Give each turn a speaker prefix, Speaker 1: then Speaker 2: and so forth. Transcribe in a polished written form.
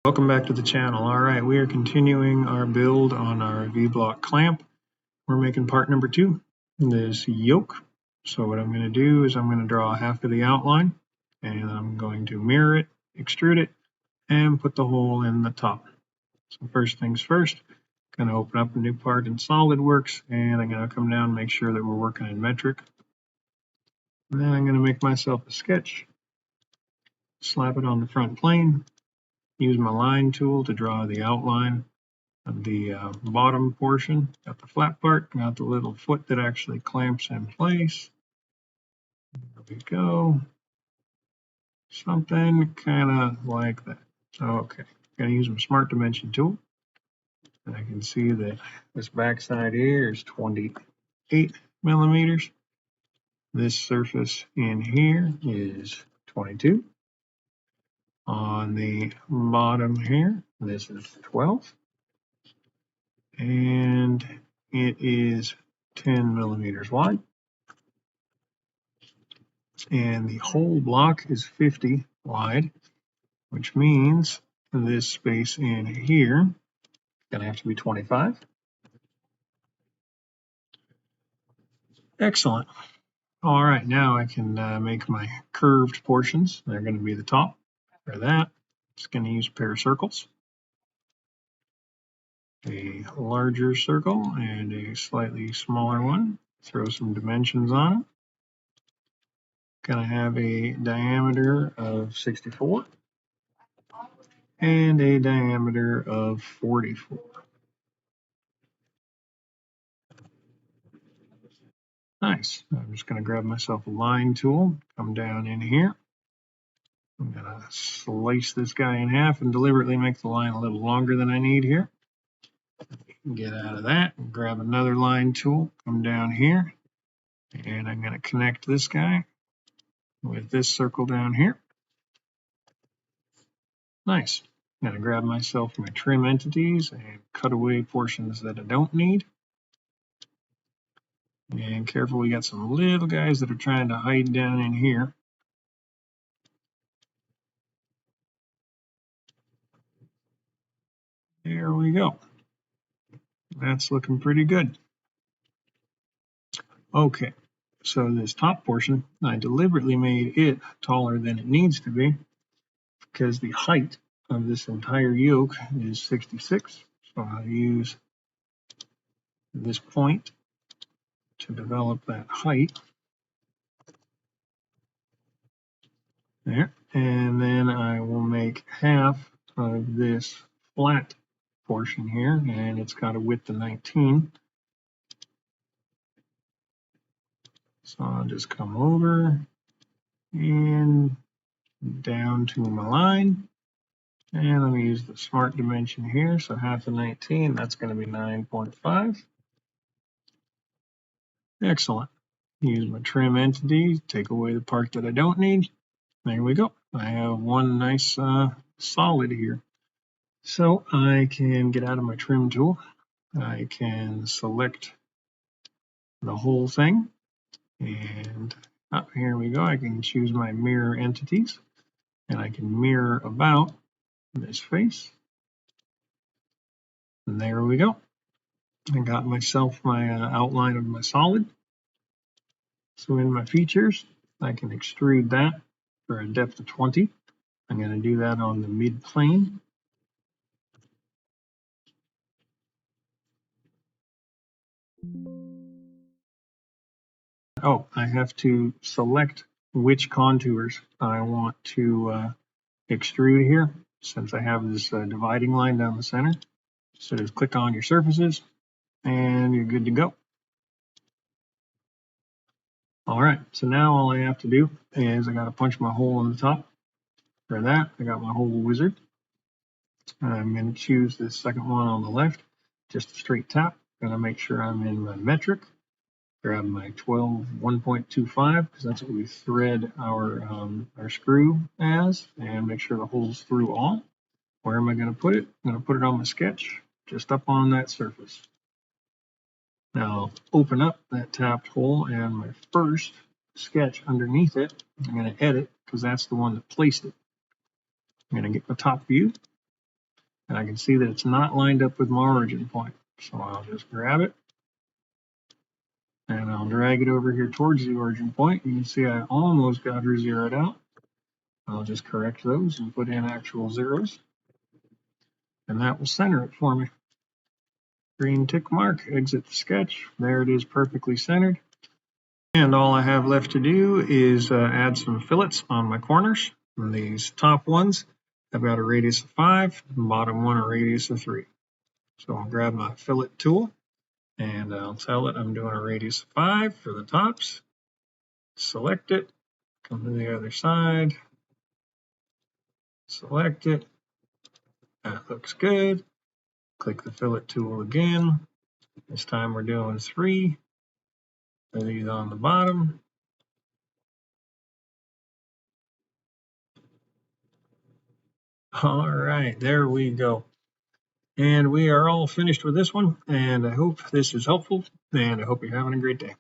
Speaker 1: Welcome back to the channel. All right, we are continuing our build on our V Block clamp. We're making part number 2, this yoke. So what I'm going to do is I'm going to draw half of the outline and I'm going to mirror it, extrude it, and put the hole in the top. So first things first, I'm going to open up a new part in SOLIDWORKS and I'm going to come down and make sure that we're working in metric. And then I'm going to make myself a sketch, slap it on the front plane, use my line tool to draw the outline of the bottom portion. Got the flat part, got the little foot that actually clamps in place. There we go. Something kind of like that. Okay, gonna use my smart dimension tool. And I can see that this backside here is 28 millimeters. This surface in here is 22. On the bottom here, this is 12. And it is 10 millimeters wide. And the whole block is 50 wide, which means this space in here is going to have to be 25. Excellent. All right, now I can make my curved portions. They're going to be the top. For that, just going to use a pair of circles. A larger circle and a slightly smaller one. Throw some dimensions on it. Going to have a diameter of 64 and a diameter of 44. Nice. I'm just going to grab myself a line tool, come down in here. I'm going to slice this guy in half and deliberately make the line a little longer than I need here. Get out of that and grab another line tool, come down here, and I'm going to connect this guy with this circle down here. Nice. I'm going to grab myself my trim entities and cut away portions that I don't need. And careful, we got some little guys that are trying to hide down in here. There we go. That's looking pretty good. Okay, so this top portion, I deliberately made it taller than it needs to be because the height of this entire yoke is 66. So I'll use this point to develop that height. There. And then I will make half of this flat portion here, and it's got a width of 19. So I'll just come over and down to my line. And let me use the smart dimension here. So half of 19, that's going to be 9.5. Excellent. Use my trim entity, take away the part that I don't need. There we go. I have one nice solid here. So I can get out of my trim tool. I can select the whole thing. And here we go. I can choose my mirror entities. And I can mirror about this face. And there we go. I got myself my outline of my solid. So in my features, I can extrude that for a depth of 20. I'm going to do that on the mid plane. Oh, I have to select which contours I want to extrude here, since I have this dividing line down the center. So just click on your surfaces and you're good to go. All right, so now all I have to do is I got to punch my hole in the top. For that, I got my hole wizard. I'm going to choose this second one on the left, just a straight tap. Going to make sure I'm in my metric. Grab my 12 1.25 because that's what we thread our screw as, and make sure the hole's through all. Where am I going to put it? I'm going to put it on my sketch, just up on that surface. Now open up that tapped hole, and my first sketch underneath it, I'm going to edit because that's the one that placed it. I'm going to get the top view, and I can see that it's not lined up with my origin point. So I'll just grab it and I'll drag it over here towards the origin point. You can see I almost got her zeroed out. I'll just correct those and put in actual zeros, and that will center it for me. Green tick mark, exit the sketch. There it is, perfectly centered. And all I have left to do is add some fillets on my corners. And these top ones have got a radius of 5, and bottom one a radius of 3. So I'll grab my fillet tool and I'll tell it I'm doing a radius of 5 for the tops. Select it, come to the other side, select it. That looks good. Click the fillet tool again. This time we're doing 3 of these on the bottom. All right, there we go. And we are all finished with this one, and I hope this is helpful, and I hope you're having a great day.